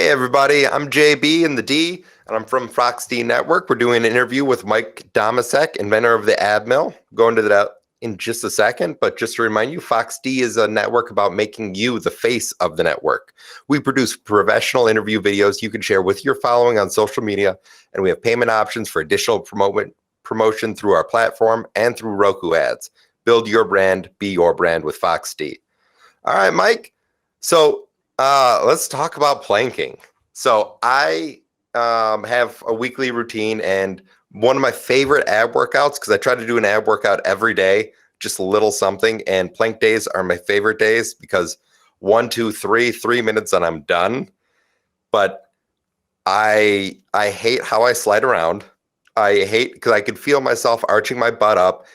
Hey everybody, I'm JB in the D, and I'm from Fox D Network. We're doing an interview with Mike Domesick, inventor of the ad mill. Go into that in just a second, but just to remind you, Fox D is a network about making you the face of the network. We produce professional interview videos you can share with your following on social media, and we have payment options for additional promotion through our platform and through Roku ads. Build your brand, be your brand with Fox D. All right, Mike. So let's talk about planking. So I have a weekly routine, and one of my favorite ab workouts, because I try to do an ab workout every day, just a little something, and plank days are my favorite days because 1, 2, 3 minutes and I'm done. But I hate how I slide around. I hate because I could feel myself arching my butt up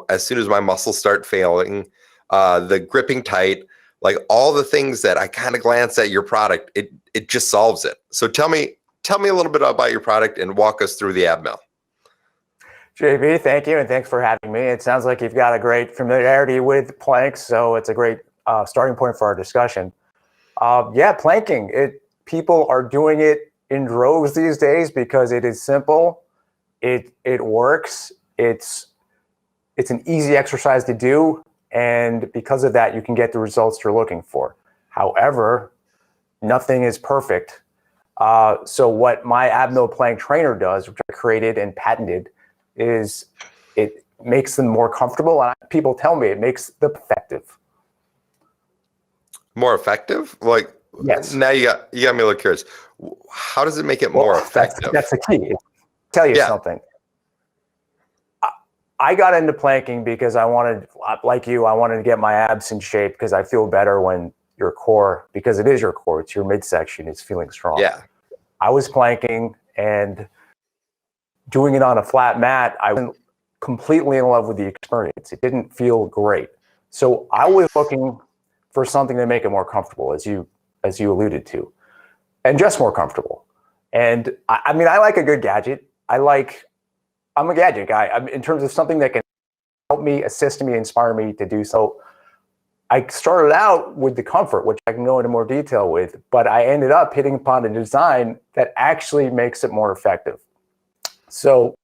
as soon as my muscles start failing, the gripping tight. Like all the things that I kind of glance at your product, it just solves it. So tell me a little bit about your product and walk us through the ab mill. JB, thank you, and thanks for having me. It sounds like you've got a great familiarity with planks, so it's a great starting point for our discussion. Yeah, planking. People are doing it in droves these days because it is simple. It works. It's an easy exercise to do. And because of that, you can get the results you're looking for. However, nothing is perfect. So what my ab mill plank trainer does, which I created and patented, is it makes them more comfortable. And people tell me it makes them effective. More effective? Like, yes. Now you got me a little curious. How does it make it more effective? That's the key. I'll tell you something. I got into planking because I wanted to get my abs in shape because I feel better when your core, because it is your core, it's your midsection, it's feeling strong. Yeah. I was planking and doing it on a flat mat. I was completely in love with the experience. It didn't feel great. So I was looking for something to make it more comfortable, as you alluded to, and just more comfortable. And I mean, I like a good gadget. I'm a gadget guy. In terms of something that can help me, assist me, inspire me to do so. I started out with the comfort, which I can go into more detail with, but I ended up hitting upon a design that actually makes it more effective. So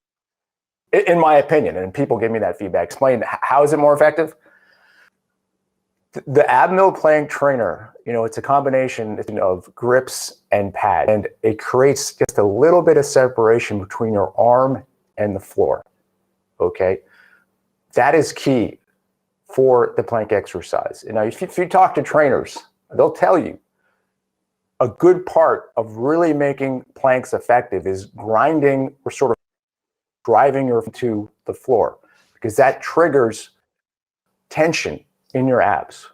in my opinion, and people give me that feedback, explain how is it more effective? The ab mill plank trainer, it's a combination of grips and pad, and it creates just a little bit of separation between your arm and the floor. Okay, that is key for the plank exercise. Now, if you talk to trainers, they'll tell you a good part of really making planks effective is grinding or sort of driving your to the floor, because that triggers tension in your abs.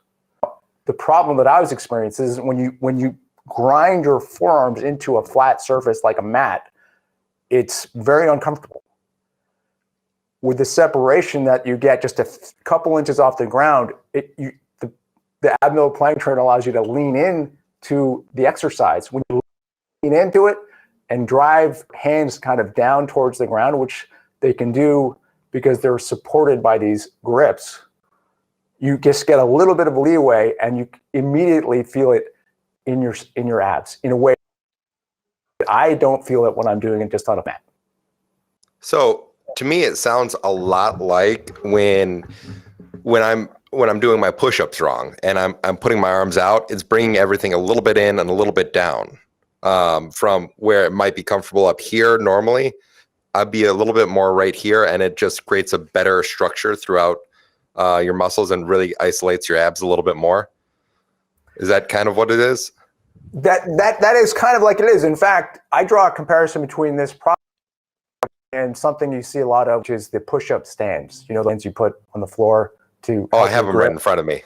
The problem that I was experiencing is when you grind your forearms into a flat surface like a mat, it's very uncomfortable. With the separation that you get just a couple inches off the ground, the ab mill plank trainer allows you to lean in to the exercise. When you lean into it and drive hands kind of down towards the ground, which they can do because they're supported by these grips, you just get a little bit of leeway and you immediately feel it in your abs in a way that I don't feel it when I'm doing it just on a mat. So to me, it sounds a lot like when I'm doing my push-ups wrong and I'm putting my arms out. It's bringing everything a little bit in and a little bit down from where it might be comfortable up here. Normally, I'd be a little bit more right here, and it just creates a better structure throughout your muscles and really isolates your abs a little bit more. Is that kind of what it is? That is kind of like it is. In fact, I draw a comparison between this product and something you see a lot of, which is the push-up stands. The ones you put on the floor to. Oh, I have them right in front of me.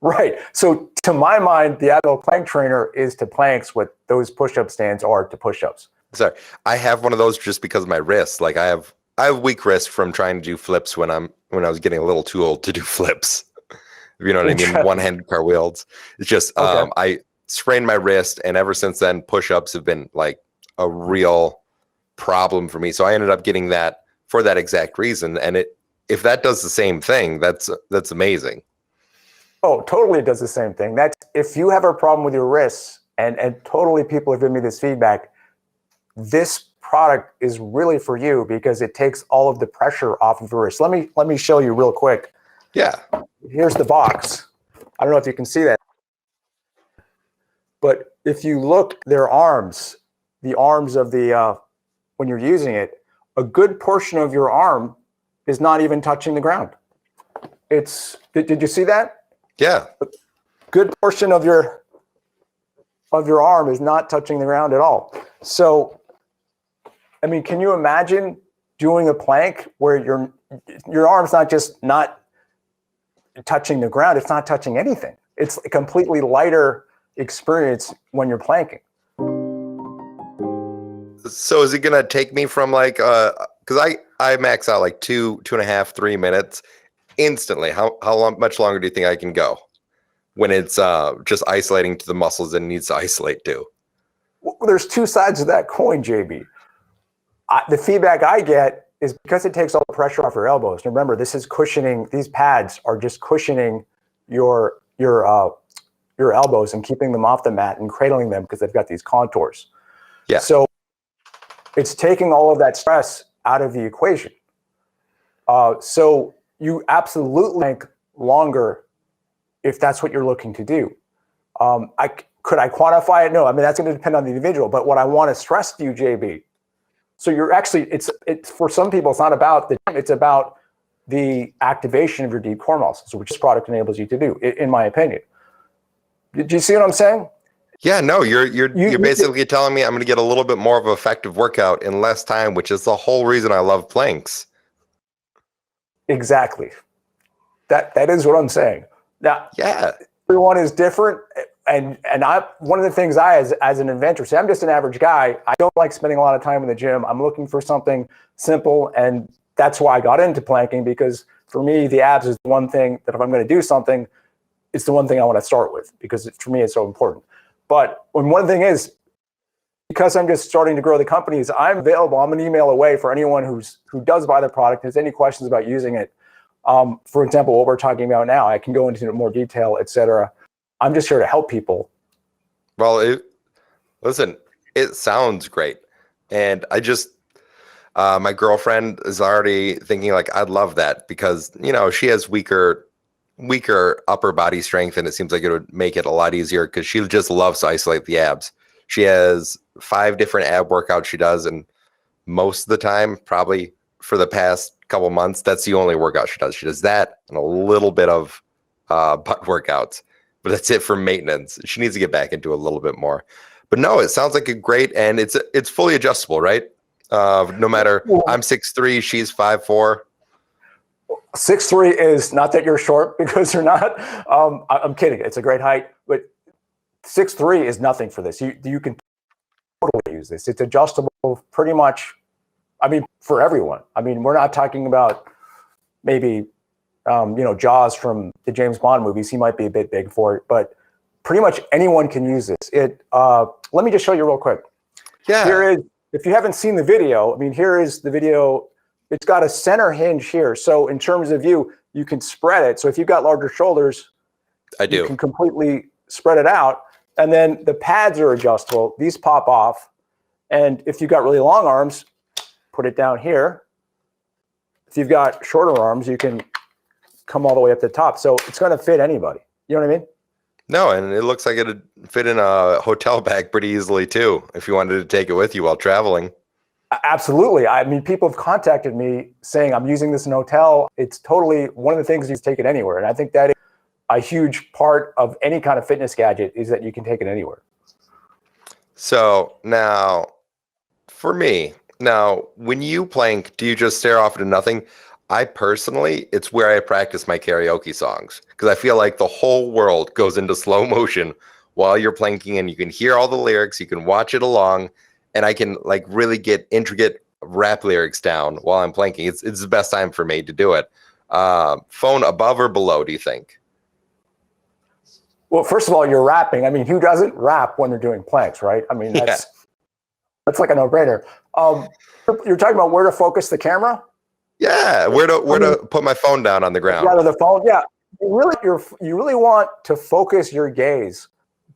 Right. So to my mind, the ab mill plank trainer is to planks what those push-up stands are to push-ups. Sorry, I have one of those just because of my wrists. Like I have weak wrists from trying to do flips when I was getting a little too old to do flips. If you know what I mean? One-handed cartwheels. It's just okay. I sprained my wrist, and ever since then, push-ups have been like a real problem for me. So I ended up getting that for that exact reason. And if that does the same thing, that's amazing. Oh, totally, it does the same thing. That's if you have a problem with your wrists and totally people have given me this feedback. This product is really for you because it takes all of the pressure off of your wrist. Let me show you real quick. Yeah. Here's the box. I don't know if you can see that, but if you look, their arms, the arms of the when you're using it, a good portion of your arm is not even touching the ground. Did you see that? Yeah. A good portion of your arm is not touching the ground at all. So, I mean, can you imagine doing a plank where your arm's not just not touching the ground, it's not touching anything. It's a completely lighter experience when you're planking. So is it gonna take me from like because I max out like 2.5, 3 minutes instantly. How much longer do you think I can go when it's just isolating to the muscles it needs to isolate to? Well, there's two sides of that coin, JB. The feedback I get is because it takes all the pressure off your elbows. Remember, this is cushioning. These pads are just cushioning your elbows and keeping them off the mat and cradling them because they've got these contours. Yeah. So it's taking all of that stress out of the equation. So you absolutely think longer if that's what you're looking to do. Could I quantify it? No. I mean, that's going to depend on the individual. But what I want to stress to you, JB, so you're actually, it's for some people, it's not about it's about the activation of your deep core muscles, which this product enables you to do, in my opinion. Do you see what I'm saying? Yeah, no, you're basically telling me I'm going to get a little bit more of an effective workout in less time, which is the whole reason I love planks. Exactly. That is what I'm saying. Now, yeah, everyone is different. And one of the things as an inventor, say I'm just an average guy. I don't like spending a lot of time in the gym. I'm looking for something simple, and that's why I got into planking, because for me, the abs is the one thing that if I'm going to do something, it's the one thing I want to start with, because for me, it's so important. But one thing is, because I'm just starting to grow the companies, I'm available. I'm an email away for anyone who does buy the product, has any questions about using it. For example, what we're talking about now, I can go into more detail, et cetera. I'm just here to help people. Well, listen, it sounds great. And I just, my girlfriend is already thinking like, I'd love that because, she has weaker upper body strength. And it seems like it would make it a lot easier because she just loves to isolate the abs. She has 5 different ab workouts she does. And most of the time, probably for the past couple months, that's the only workout she does. She does that and a little bit of butt workouts. But that's it for maintenance. She needs to get back into a little bit more. But no, it sounds like a great, and it's fully adjustable, right? No matter, I'm 6'3", she's 5'4". 6'3" is not that you're short, because you're not. I'm kidding. It's a great height, but 6'3" is nothing for this. You can totally use this. It's adjustable pretty much. I mean, for everyone. I mean, we're not talking about maybe. Jaws from the James Bond movies, he might be a bit big for it, but pretty much anyone can use this. Let me just show you real quick. Yeah. Here is, if you haven't seen the video, I mean, here is the video. It's got a center hinge here. So in terms of you can spread it. So if you've got larger shoulders, you can completely spread it out. And then the pads are adjustable. These pop off. And if you've got really long arms, put it down here. If you've got shorter arms, you can come all the way up to the top. So it's going to fit anybody. You know what I mean? No, and it looks like it'd fit in a hotel bag pretty easily too, if you wanted to take it with you while traveling. Absolutely. I mean, people have contacted me saying, I'm using this in a hotel. It's totally one of the things you can take it anywhere. And I think that is a huge part of any kind of fitness gadget, is that you can take it anywhere. So now, for me, when you plank, do you just stare off into nothing? I personally, it's where I practice my karaoke songs, because I feel like the whole world goes into slow motion while you're planking, and you can hear all the lyrics, you can watch it along, and I can like really get intricate rap lyrics down while I'm planking. It's the best time for me to do it. Phone above or below, do you think? Well, first of all, you're rapping. I mean, who doesn't rap when they're doing planks, right? I mean, that's like a no-brainer. You're talking about where to focus the camera? Yeah, where to put my phone down on the ground. Yeah, the phone. Yeah, you really want to focus your gaze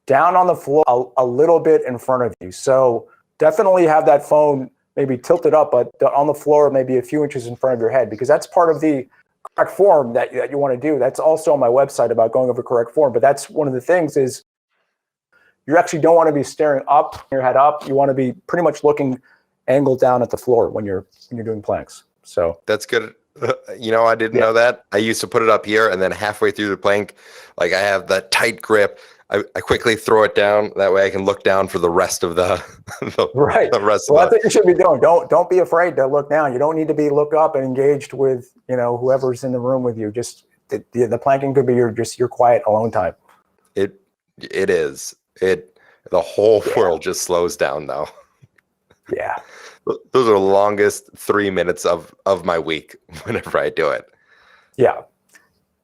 down on the floor, a little bit in front of you. So definitely have that phone maybe tilted up, but on the floor, maybe a few inches in front of your head, because that's part of the correct form that you want to do. That's also on my website about going over correct form. But that's one of the things is you actually don't want to be staring up, your head up. You want to be pretty much looking angled down at the floor when you're doing planks. So that's good. I didn't know that. I used to put it up here, and then halfway through the plank, like I have that tight grip. I quickly throw it down. That way I can look down for the rest of the right. The rest Well, of that's what you should be doing. Don't be afraid to look down. You don't need to be look up and engaged with whoever's in the room with you. Just the planking could be your quiet alone time. It is. The whole world just slows down though. Yeah. Those are the longest 3 minutes of my week whenever I do it. Yeah.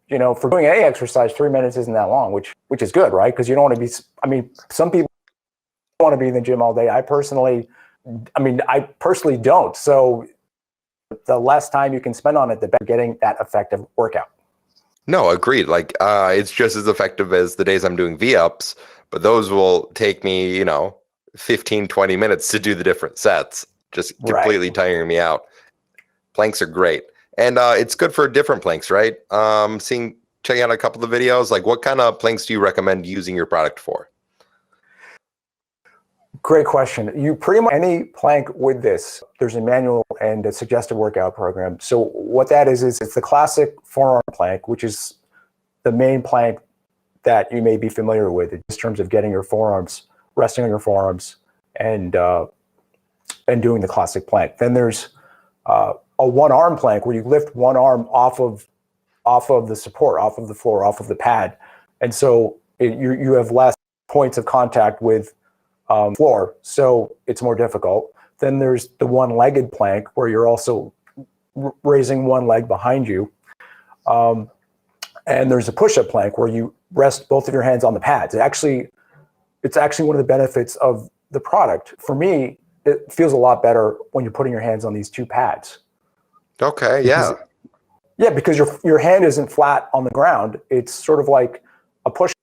For doing any exercise, 3 minutes isn't that long, which is good, right? Because you don't want to be, some people want to be in the gym all day. I personally don't. So the less time you can spend on it, the better getting that effective workout. No, agreed. Like it's just as effective as the days I'm doing V-ups, but those will take me, 15, 20 minutes to do the different sets, just completely tiring me out. Planks are great. And it's good for different planks, right? Checking out a couple of videos, like what kind of planks do you recommend using your product for? Great question. You pretty much any plank with this, there's a manual and a suggested workout program. So what that is it's the classic forearm plank, which is the main plank that you may be familiar with in terms of getting your forearms, resting on your forearms and doing the classic plank. Then there's a one arm plank where you lift one arm off of the support, off of the floor, off of the pad. And so you have less points of contact with floor, so it's more difficult. Then there's the one-legged plank where you're also raising one leg behind you. And there's a push-up plank where you rest both of your hands on the pads. It's actually one of the benefits of the product. For me, it feels a lot better when you're putting your hands on these two pads. Okay, because your hand isn't flat on the ground. It's sort of like a push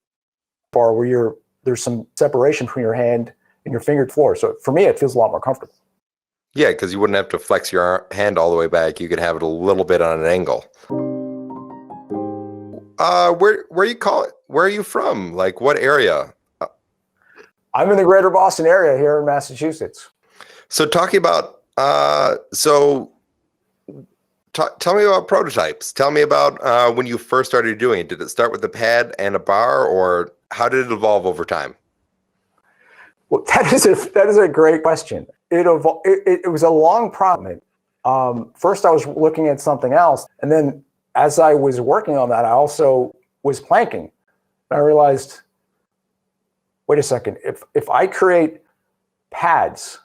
bar where there's some separation between your hand and your fingered floor. So for me, it feels a lot more comfortable. Yeah, because you wouldn't have to flex your hand all the way back. You could have it a little bit on an angle. Where are you from? Like what area? I'm in the greater Boston area here in Massachusetts. So talking about, tell me about prototypes. Tell me about when you first started doing it. Did it start with a pad and a bar, or how did it evolve over time? Well, that is a great question. It was a long process. First, I was looking at something else, and then as I was working on that, I also was planking. And I realized, wait a second, if I create pads,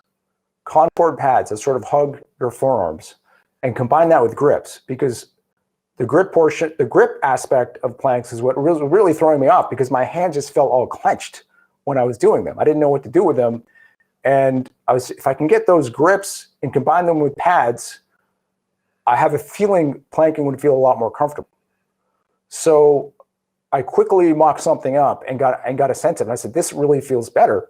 contoured pads that sort of hug your forearms, and combine that with grips, because the grip aspect of planks is what was really throwing me off, because my hand just felt all clenched when I was doing them. I didn't know what to do with them. And if I can get those grips and combine them with pads, I have a feeling planking would feel a lot more comfortable. So I quickly mocked something up and got a sense of it. I said, this really feels better.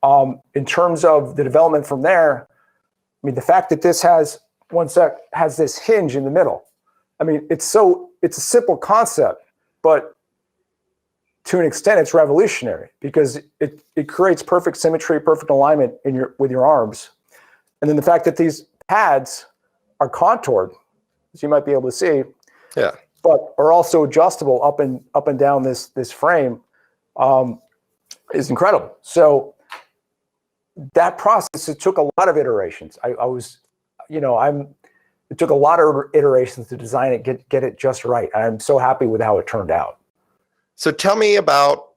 In terms of the development from there, the fact that this has this hinge in the middle. It's a simple concept, but to an extent, it's revolutionary because it creates perfect symmetry, perfect alignment with your arms. And then the fact that these pads are contoured, as you might be able to see, but are also adjustable up and down this frame, is incredible. So that process, it took a lot of iterations. It took a lot of iterations to design it, get it just right. I'm so happy with how it turned out. So tell me about,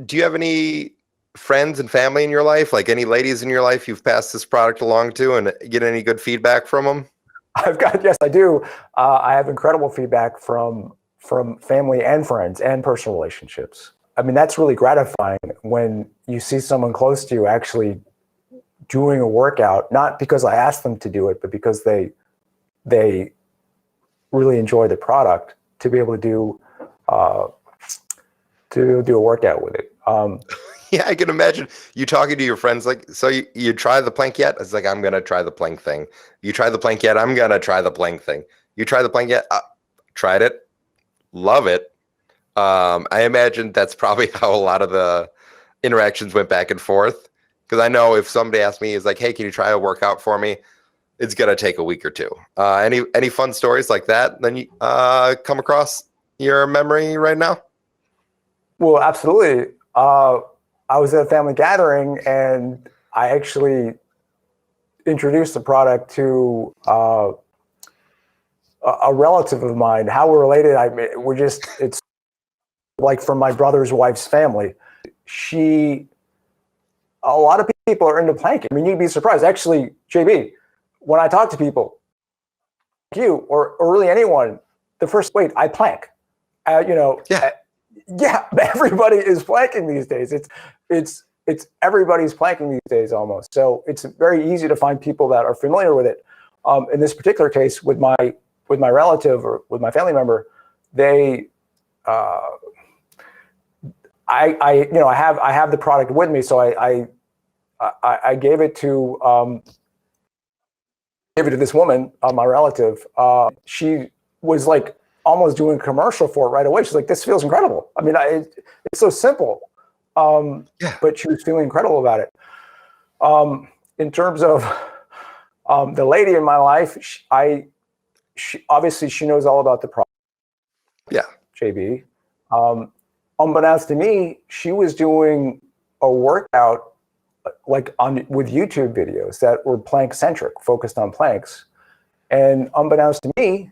do you have any friends and family in your life, like any ladies in your life you've passed this product along to and get any good feedback from them? Yes, I do. I have incredible feedback from family and friends and personal relationships. That's really gratifying when you see someone close to you actually doing a workout, not because I asked them to do it, but because they really enjoy the product, to be able to do a workout with it. Yeah, I can imagine you talking to your friends like, so you try the plank yet? It's like, I'm gonna try the plank thing. You try the plank yet? I'm gonna try the plank thing. You try the plank yet? Tried it, love it. I imagine that's probably how a lot of the interactions went back and forth. Because I know if somebody asked me, is like, hey, can you try a workout for me? It's gonna take a week or two. Any fun stories like that then you come across your memory right now? Well, absolutely. I was at a family gathering and I actually introduced the product to a relative of mine. How we're related, it's like from my brother's wife's family. A lot of people are into planking. I mean, you'd be surprised. Actually, JB, when I talk to people, like you or really anyone, the first, wait, I plank. Yeah. Yeah, everybody is planking these days. It's everybody's planking these days almost. So it's very easy to find people that are familiar with it. In this particular case, with my relative or with my family member, they, I have the product with me, so I gave it to this woman, my relative. She was like almost doing a commercial for it right away. She's like, "This feels incredible." I mean, it's so simple, Yeah. but she was feeling incredible about it. In terms of the lady in my life, she obviously she knows all about the product. Yeah. JB. Unbeknownst to me, she was doing a workout like with YouTube videos that were plank centric, focused on planks. And unbeknownst to me,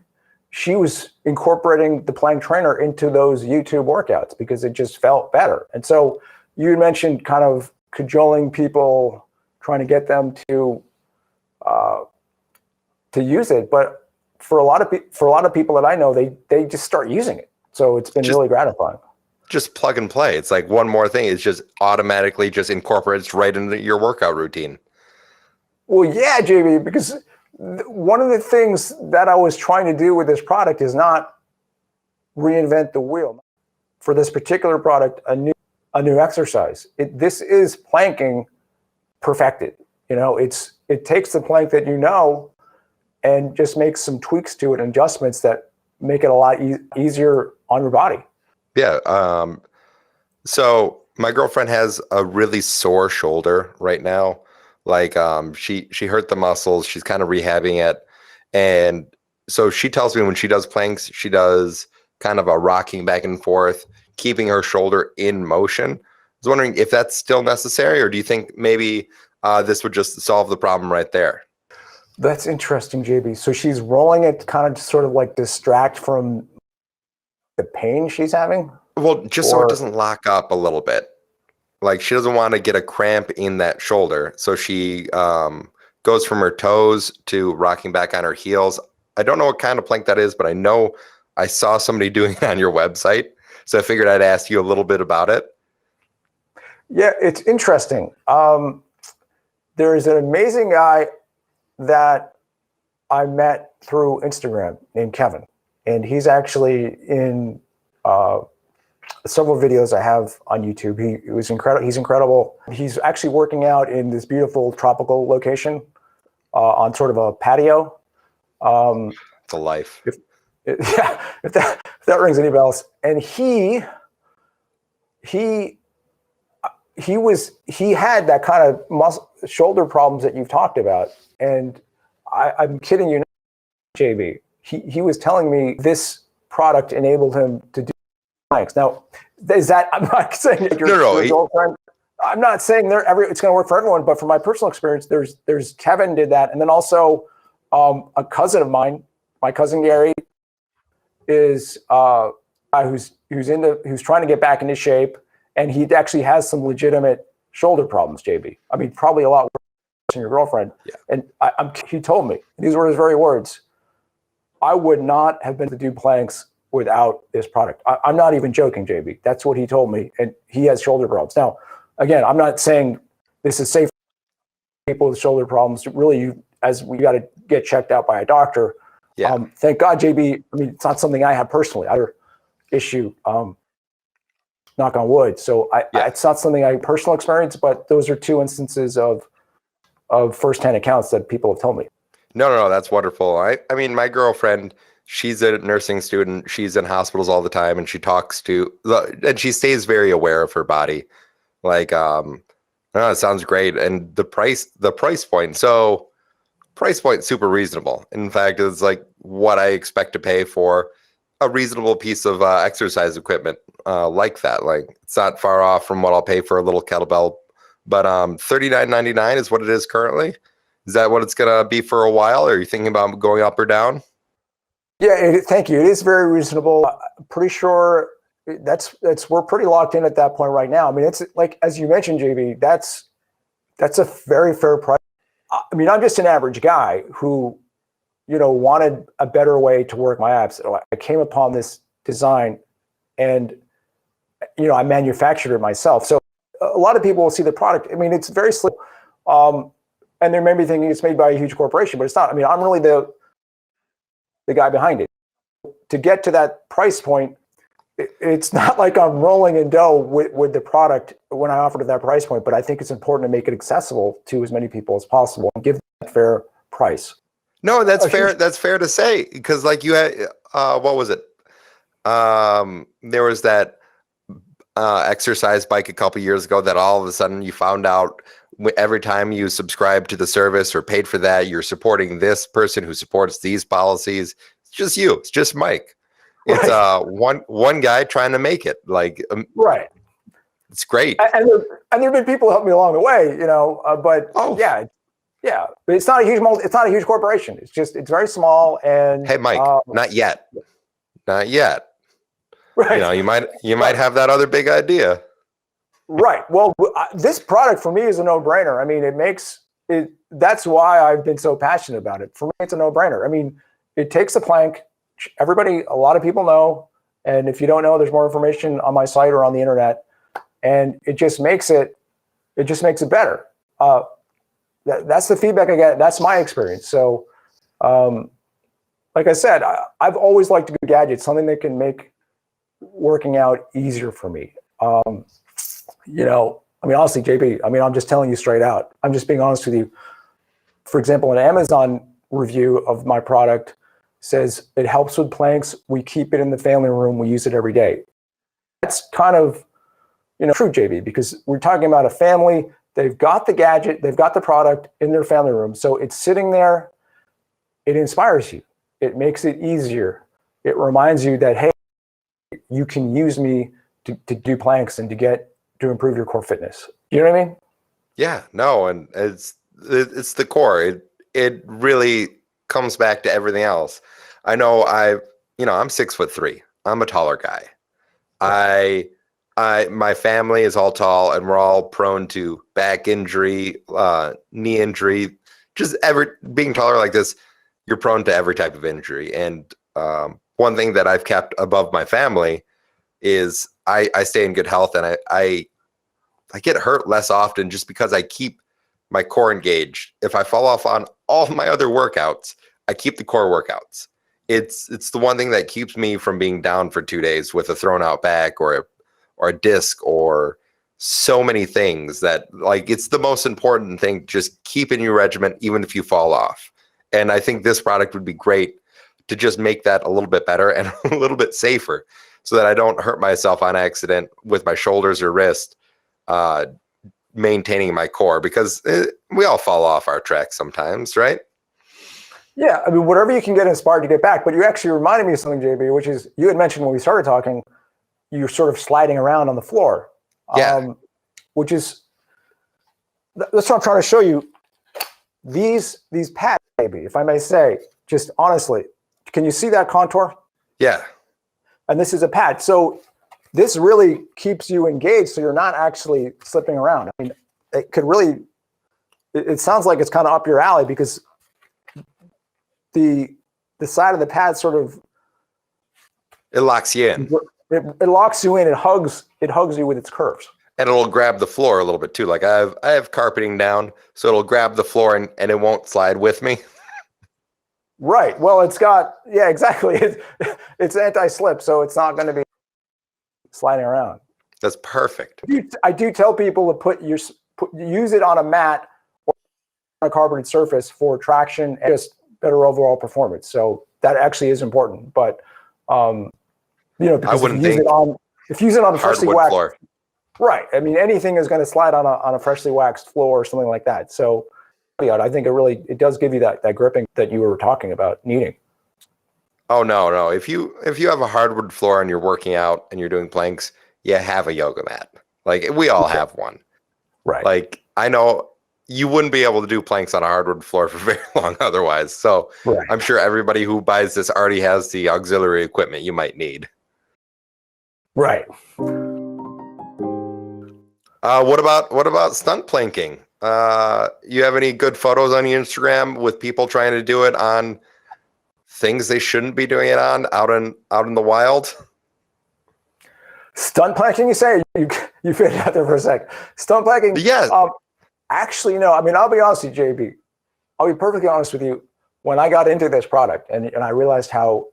she was incorporating the plank trainer into those YouTube workouts because it just felt better. And so you mentioned kind of cajoling people, trying to get them to use it. But for a lot of people that I know, they just start using it. So it's been really gratifying. Just plug and play. It's like one more thing. It's just automatically just incorporates right into your workout routine. Well, yeah, JB, because one of the things that I was trying to do with this product is not reinvent the wheel. For this particular product, a new exercise. This is planking perfected. It takes the plank that you know and just makes some tweaks to it and adjustments that make it a lot easier on your body. Yeah. So my girlfriend has a really sore shoulder right now. Like she hurt the muscles. She's kind of rehabbing it. And so she tells me when she does planks, she does kind of a rocking back and forth, keeping her shoulder in motion. I was wondering if that's still necessary, or do you think maybe this would just solve the problem right there? That's interesting, JB. So she's rolling it kind of to sort of like distract from the pain she's having? Well, just so it doesn't lock up a little bit. Like she doesn't want to get a cramp in that shoulder. So she goes from her toes to rocking back on her heels. I don't know what kind of plank that is, but I know I saw somebody doing it on your website. So I figured I'd ask you a little bit about it. Yeah, it's interesting. There is an amazing guy that I met through Instagram named Kevin. And he's actually in several videos I have on YouTube. He was incredible. He's incredible. He's actually working out in this beautiful tropical location on sort of a patio. It's a life. If that rings any bells. And he had that kind of shoulder problems that you've talked about. And I'm kidding you not, JB. He was telling me this product enabled him to do planks. Now, is that, I'm not saying that your girlfriend, I'm not saying it's going to work for everyone, but from my personal experience, there's Kevin did that. And then also a cousin of mine, my cousin Gary, is who's trying to get back into shape. And he actually has some legitimate shoulder problems, JB. I mean, probably a lot worse than your girlfriend. Yeah. And he told me, these were his very words, I would not have been able to do planks without this product. I'm not even joking, JB. That's what he told me. And he has shoulder problems. Now, again, I'm not saying this is safe for people with shoulder problems. Really, we got to get checked out by a doctor. Yeah. Thank God, JB. I mean, it's not something I have personally. Other issue. knock on wood. So Yeah. it's not something I personal experience, but those are two instances of firsthand accounts that people have told me. No, that's wonderful. I mean, my girlfriend, she's a nursing student. She's in hospitals all the time, and she talks to, and she stays very aware of her body. Like, no, it sounds great. And the price point. So price point, super reasonable. In fact, it's like what I expect to pay for a reasonable piece of exercise equipment like that. Like, it's not far off from what I'll pay for a little kettlebell, but $39.99 is what it is currently. Is that what it's gonna be for a while? Or are you thinking about going up or down? Yeah, thank you. It is very reasonable. Pretty sure that's we're pretty locked in at that point right now. I mean, it's like, as you mentioned, JB, that's a very fair price. I mean, I'm just an average guy who, wanted a better way to work my abs. So I came upon this design, and I manufactured it myself. So a lot of people will see the product. I mean, it's very slick, and they may be thinking it's made by a huge corporation, but it's not. I mean, I'm really the guy behind it. To get to that price point, it's not like I'm rolling in dough with the product when I offer it at that price point, but I think it's important to make it accessible to as many people as possible and give that fair price. No, that's fair. That's fair to say, because like you had, what was it? There was that exercise bike a couple years ago that all of a sudden you found out every time you subscribe to the service or paid for that, you're supporting this person who supports these policies. It's just you. It's just Mike. It's one guy trying to make it. Like, right. It's great. And there've been people who help me along the way, but yeah, but it's not a huge corporation. It's very small. And hey, Mike, not yet. Right. You might have that other big idea. Right. Well, this product for me is a no-brainer. I mean, it makes it. That's why I've been so passionate about it. For me, it's a no-brainer. I mean, it takes a plank. A lot of people know, and if you don't know, there's more information on my site or on the internet, and it just makes it better. That's the feedback I get. That's my experience. So, like I said, I've always liked a good gadget, something that can make working out easier for me. I mean, honestly, JB, I mean, I'm just telling you straight out. I'm just being honest with you. For example, an Amazon review of my product says it helps with planks. We keep it in the family room. We use it every day. That's kind of, true, JB, because we're talking about a family. They've got the gadget, they've got the product in their family room. So it's sitting there. It inspires you. It makes it easier. It reminds you that, hey, you can use me to do planks and to improve your core fitness. You know what I mean? Yeah, no, and it's the core. It really comes back to everything else. I know I'm 6'3". I'm a taller guy. My family is all tall, and we're all prone to back injury, knee injury. Just being taller like this, you're prone to every type of injury. And one thing that I've kept above my family is I stay in good health, and I get hurt less often just because I keep my core engaged. If I fall off on all my other workouts, I keep the core workouts. It's the one thing that keeps me from being down for 2 days with a thrown out back or a disc or so many things that, like, it's the most important thing. Just keep in your regiment, even if you fall off. And I think this product would be great to just make that a little bit better and a little bit safer so that I don't hurt myself on accident with my shoulders or wrist, maintaining my core, because we all fall off our track sometimes, right? Yeah, I mean, whatever you can get inspired to get back. But you actually reminded me of something, JB, which is you had mentioned when we started talking, you're sort of sliding around on the floor. Yeah. That's what I'm trying to show you. These pads, maybe, if I may say, just honestly, can you see that contour? Yeah. And this is a pad. So this really keeps you engaged, so you're not actually slipping around. I mean, it could really, it sounds like it's kind of up your alley, because the side of the pad sort of, it locks you in. It locks you in. It hugs you with its curves. And it'll grab the floor a little bit too. Like I have carpeting down, so it'll grab the floor and it won't slide with me. Right. Well, exactly. It's anti-slip, so it's not going to be sliding around. That's perfect. I do tell people to use it on a mat or on a carpeted surface for traction and just better overall performance. So that actually is important. But because if you use it on a freshly waxed floor. Right. I mean, anything is going to slide on a freshly waxed floor or something like that. So, I think it does give you that gripping that you were talking about needing. Oh no! If you have a hardwood floor and you're working out and you're doing planks, have a yoga mat. Like we all have one. Right. Like I know you wouldn't be able to do planks on a hardwood floor for very long otherwise. So right. I'm sure everybody who buys this already has the auxiliary equipment you might need. Right. What about stunt planking? You have any good photos on your Instagram with people trying to do it on things they shouldn't be doing it on out in the wild? Stunt planking, you say? You fit out there for a sec. Stunt planking? Yes. Actually, no. I mean, I'll be honest with you, JB. I'll be perfectly honest with you. When I got into this product and I realized how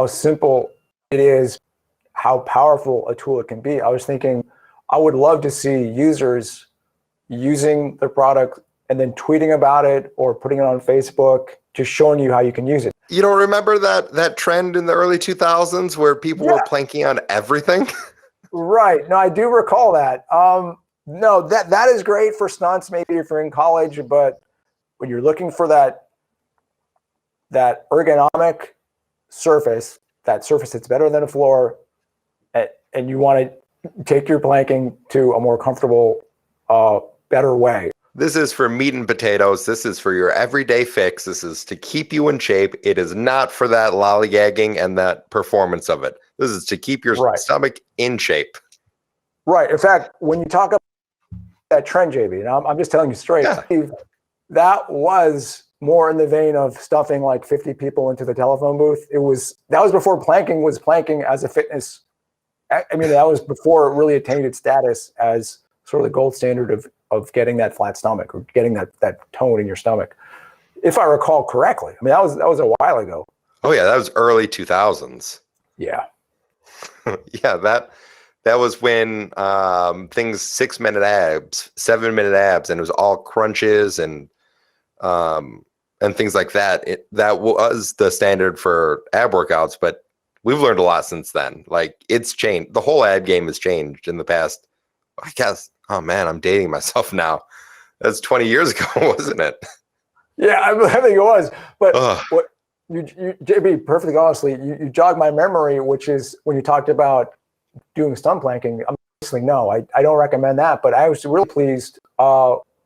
simple it is, how powerful a tool it can be, I was thinking I would love to see users using the product and then tweeting about it or putting it on Facebook, just showing you how you can use it. You don't remember that trend in the early 2000s where people were planking on everything? Right. No, I do recall that. No, that is great for stunts, maybe if you're in college, but when you're looking for that ergonomic surface, that surface that's better than a floor, and you want to take your planking to a more comfortable, better way. This is for meat and potatoes. This is for your everyday fix. This is to keep you in shape. It is not for that lollygagging and that performance of it. This is to keep your stomach in shape. Right. In fact, when you talk about that trend, JB, and I'm just telling you straight, that was more in the vein of stuffing like 50 people into the telephone booth. That was before planking was planking as a fitness. I mean, that was before it really attained its status as sort of the gold standard of getting that flat stomach or getting that tone in your stomach, if I recall correctly. I mean, that was a while ago. Oh yeah, that was early 2000s. Yeah. Yeah, that was when things 6-minute abs, 7-minute abs, and it was all crunches and things like that. That was the standard for ab workouts, but we've learned a lot since then. Like it's changed. The whole ab game has changed in the past, I guess. Oh man, I'm dating myself now. That's 20 years ago, wasn't it? Yeah, I think it was. But what you JB, perfectly honestly, you jogged my memory, which is when you talked about doing stunt planking. I'm obviously no, I don't recommend that. But I was really pleased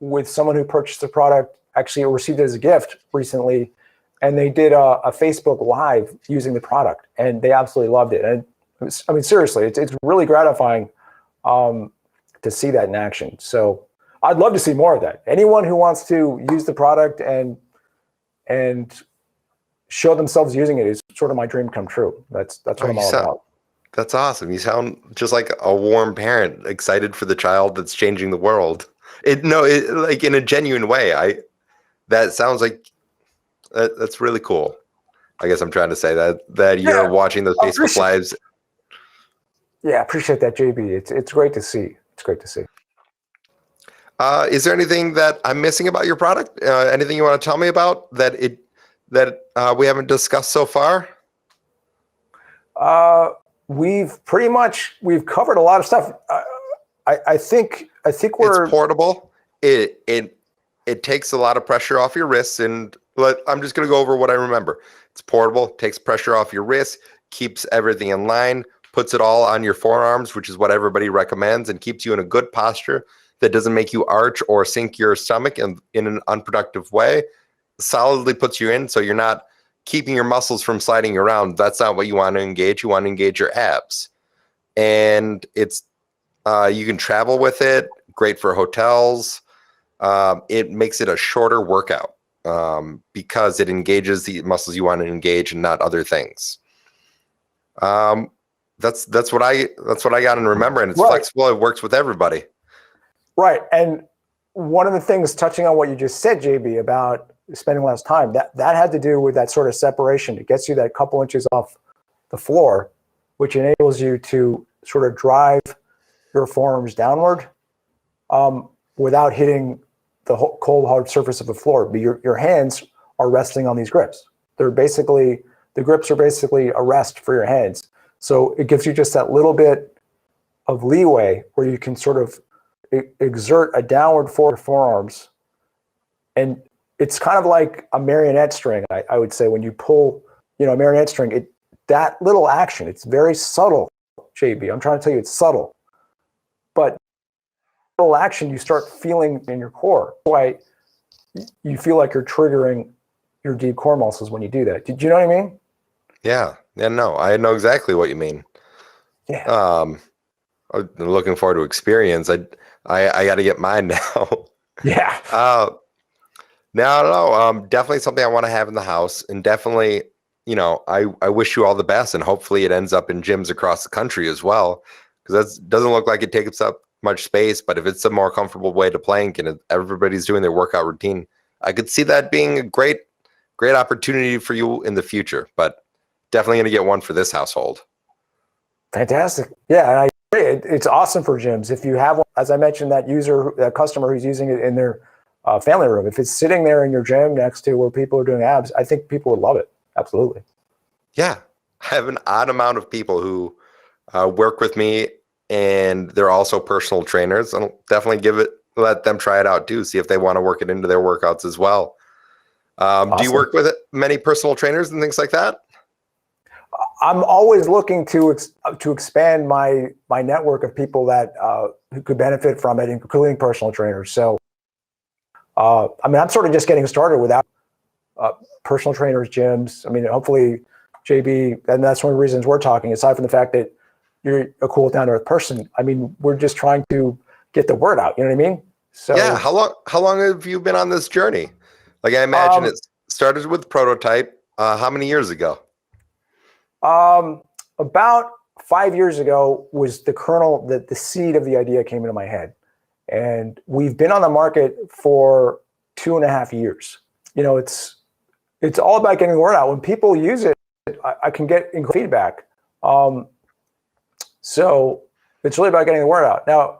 with someone who purchased the product, actually received it as a gift recently, and they did a Facebook Live using the product, and they absolutely loved it. And I mean, seriously, it's really gratifying to see that in action. So I'd love to see more of that. Anyone who wants to use the product and show themselves using it is sort of my dream come true. That's what I'm all about. That's awesome. You sound just like a warm parent, excited for the child that's changing the world. Like in a genuine way. That sounds like that's really cool. I guess I'm trying to say that you're watching those Facebook Lives. Yeah, I appreciate that, JB. It's great to see. It's great to see. Is there anything that I'm missing about your product? Anything you want to tell me about that we haven't discussed so far? We've covered a lot of stuff. I think it's portable. It takes a lot of pressure off your wrists, and I'm just going to go over what I remember. It's portable, takes pressure off your wrists, keeps everything in line, puts it all on your forearms, which is what everybody recommends, and keeps you in a good posture that doesn't make you arch or sink your stomach in an unproductive way. Solidly puts you in, so you're not keeping your muscles from sliding around. That's not what you want to engage. You want to engage your abs. And it's you can travel with it, great for hotels. It makes it a shorter workout because it engages the muscles you want to engage and not other things. That's what I got in remember, and it's flexible. It works with everybody. Right. And one of the things, touching on what you just said, JB, about spending less time, that had to do with that sort of separation. It gets you that couple inches off the floor, which enables you to sort of drive your forearms downward without hitting the cold hard surface of the floor. But your hands are resting on these grips. The grips are basically a rest for your hands. So it gives you just that little bit of leeway where you can sort of exert a downward forward forearms. And it's kind of like a marionette string, I would say, when you pull, a marionette string, that little action, it's very subtle, JB. I'm trying to tell you it's subtle. But little action you start feeling in your core. That's why you feel like you're triggering your deep core muscles when you do that. Did you know what I mean? Yeah. No, I know exactly what you mean. Yeah. I'm looking forward to experience. I got to get mine now. Yeah. Now, I don't know. Definitely something I want to have in the house, and definitely, I wish you all the best, and hopefully it ends up in gyms across the country as well, because that doesn't look like it takes up much space. But if it's a more comfortable way to plank and everybody's doing their workout routine, I could see that being a great opportunity for you in the future. But definitely going to get one for this household. Fantastic. Yeah, and I agree. It's awesome for gyms. If you have one, as I mentioned, that customer who's using it in their family room, if it's sitting there in your gym next to where people are doing abs, I think people would love it. Absolutely. Yeah. I have an odd amount of people who work with me, and they're also personal trainers. I'll definitely let them try it out too, see if they want to work it into their workouts as well. Awesome. Do you work with many personal trainers and things like that? I'm always looking to expand my network of people that who could benefit from it, including personal trainers. So, I'm sort of just getting started without personal trainers, gyms. Hopefully, JB, and that's one of the reasons we're talking. Aside from the fact that you're a cool, down to earth person, we're just trying to get the word out. You know what I mean? So yeah. How long have you been on this journey? Like, I imagine it started with prototype. How many years ago? About 5 years ago was the kernel, the seed of the idea came into my head. And we've been on the market for 2.5 years. It's all about getting the word out. When people use it, I can get feedback. So it's really about getting the word out. Now,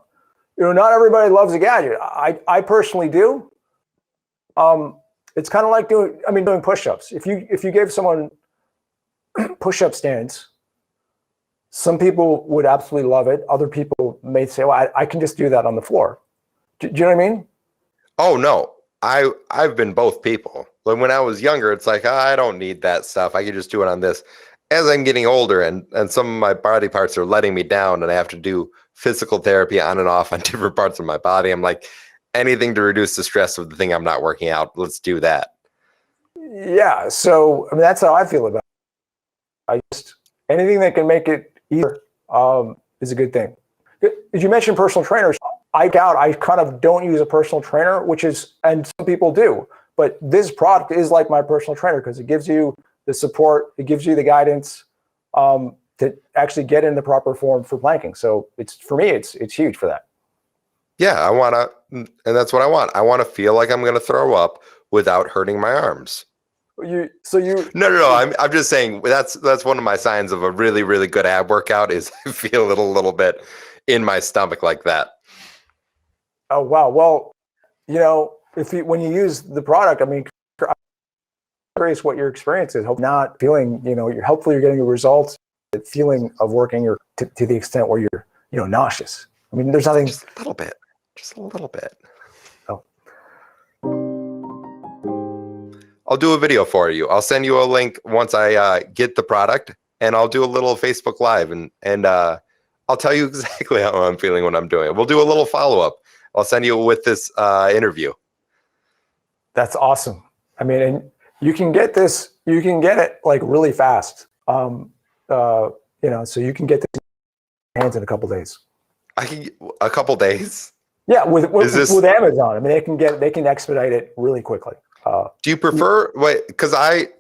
not everybody loves a gadget. I personally do. It's kind of like doing push-ups. If you gave someone push-up stands, some people would absolutely love it. Other people may say, well, I can just do that on the floor. Do you know what I mean? Oh, no. I've been both people. But when I was younger, it's like, I don't need that stuff. I can just do it on this. As I'm getting older and some of my body parts are letting me down and I have to do physical therapy on and off on different parts of my body, I'm like, anything to reduce the stress of the thing I'm not working out, let's do that. Yeah. So, that's how I feel about it. Anything that can make it easier is a good thing. As you mentioned personal trainers, I kind of don't use a personal trainer, and some people do, but this product is like my personal trainer because it gives you the support, it gives you the guidance to actually get in the proper form for planking. So for me, it's huge for that. Yeah, and that's what I want. I want to feel like I'm going to throw up without hurting my arms. No. I'm just saying that's one of my signs of a really, really good ab workout is I feel it a little bit in my stomach like that. Oh wow! Well, when you use the product, I'm curious what your experience is. Hope not feeling, hopefully you're getting the results, the feeling of working to the extent where you're nauseous. There's nothing. Just a little bit. Oh. I'll do a video for you. I'll send you a link once I get the product, and I'll do a little Facebook Live, and I'll tell you exactly how I'm feeling when I'm doing it. We'll do a little follow-up. I'll send you with this interview. That's awesome. And you can get it like really fast. So you can get this in your hands in a couple of days. I can a couple days. Yeah, with Amazon. They can expedite it really quickly. Do you prefer because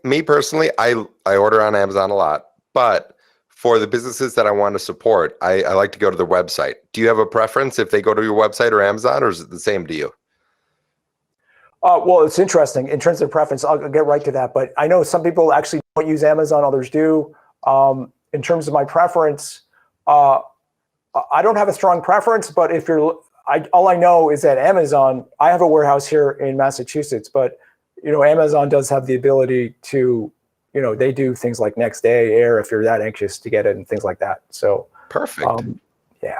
me personally, I order on Amazon a lot, but for the businesses that I want to support, I like to go to their website. Do you have a preference if they go to your website or Amazon, or is it the same to you? Well, it's interesting in terms of preference. I'll get right to that, but I know some people actually don't use Amazon, others do. In terms of my preference, I don't have a strong preference, but if you're, all I know is that Amazon, I have a warehouse here in Massachusetts, but Amazon does have the ability to, they do things like next day air if you're that anxious to get it and things like that. So Perfect. yeah,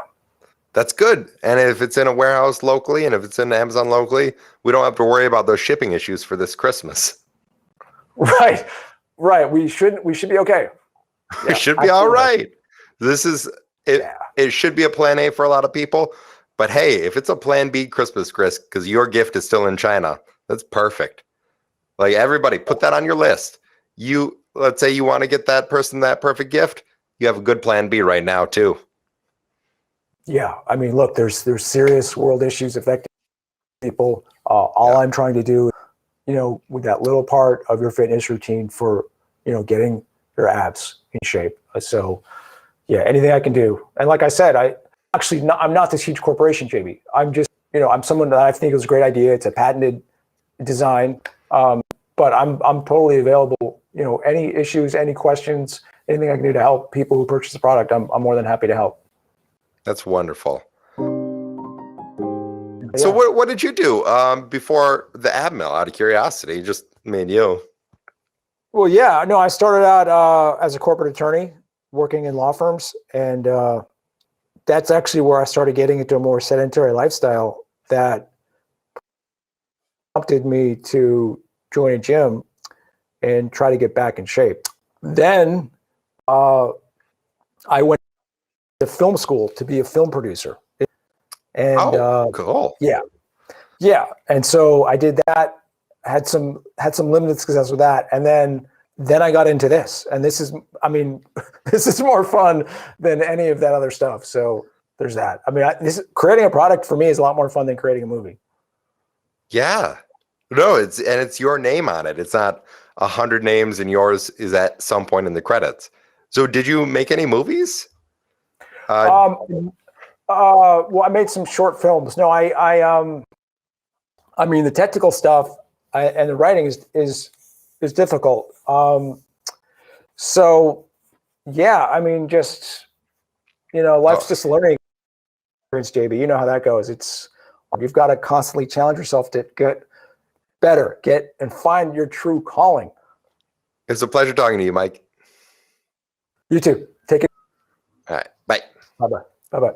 That's good. And if it's in a warehouse locally and if it's in Amazon locally, we don't have to worry about those shipping issues for this Christmas. right. We should be okay. We should be all right. This is it. Yeah. It should be a plan A for a lot of people. But hey, if it's a plan B Christmas, Chris, because your gift is still in China, that's perfect. Like everybody, put that on your list. Let's say you want to get that person that perfect gift. You have a good plan B right now too. Yeah. I mean, look, there's serious world issues affecting people. All I'm trying to do, with that little part of your fitness routine for, getting your abs in shape. So yeah, anything I can do. And like I said, I'm not this huge corporation, JB. I'm just, I'm someone that I think it was a great idea. It's a patented design. But I'm totally available. Any issues, any questions, anything I can do to help people who purchase the product, I'm more than happy to help. That's wonderful. So what did you do before the ab mill? Out of curiosity, just me and you. Well, yeah, no, I started out as a corporate attorney working in law firms, and that's actually where I started getting into a more sedentary lifestyle that prompted me to join a gym and try to get back in shape. Then I went to film school to be a film producer. And cool. Yeah. And so I did that, had some limited success with that. And then I got into this. And this is more fun than any of that other stuff. So there's that. I mean, creating a product for me is a lot more fun than creating a movie. Yeah. No, it's your name on it. It's not 100 names and yours is at some point in the credits. So did you make any movies? Well, I made some short films. No, I mean, the technical stuff and the writing is difficult. So yeah, I mean, just, life's just a learning experience, JB. You know how that goes. You've got to constantly challenge yourself to get better, and find your true calling. It's a pleasure talking to you, Mike. You too. Take it. All right. Bye. Bye-bye. Bye-bye.